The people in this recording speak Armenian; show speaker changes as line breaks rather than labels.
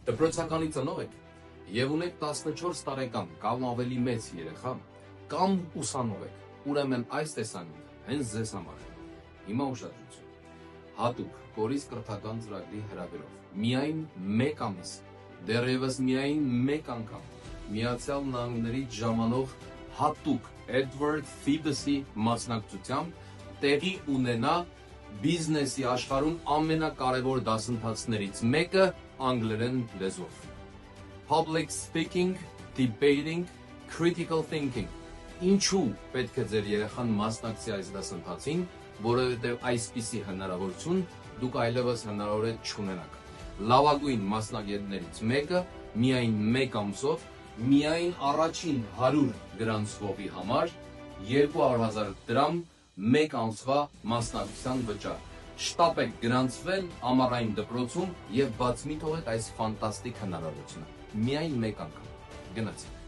Դպրոցականի ծնող եք եւ ունեք 14 տարեկան կամ ավելի մեծ երեխա, կամ ուսանող եք, ուրեմն այս տեսանյութը հենց ձեզ համար է։ Հիմա ուշադրություն։ Հատուկ կորիզ կրթական ծրագրի հրավերով միայն 1 ամիս, դեռևս միայն 1 անգամ Միացյալ Նահանգներից ժամանող հատուկ Edward Thibes-ի մասնակցությամբ տեղի ունենա բիզնեսի աշխարհում ամենակարևոր դասընթացներից մեկը անգլերեն լեզվով։ Public speaking, debating, critical thinking։ Ինչու պետք է ձեր երեխան մասնակցի այս դասընթացին, որովհետև այսպիսի հնարավորություն դուք այլևս հնարավորություն չունենաք։ Լավագույն մասնագետներից մեկը միայն 1 ամսով, միայն առաջին 100 գրանցվողի համար 200,000 դրամ 1 ամսվա մասնակցության վճար։ Շտապեք գրանցվել ամառային դպրոցում եւ բաց մի թողեք այս ֆանտաստիկ հնարավորությունը։ Միայն 1 անգամ։ Գնացեք։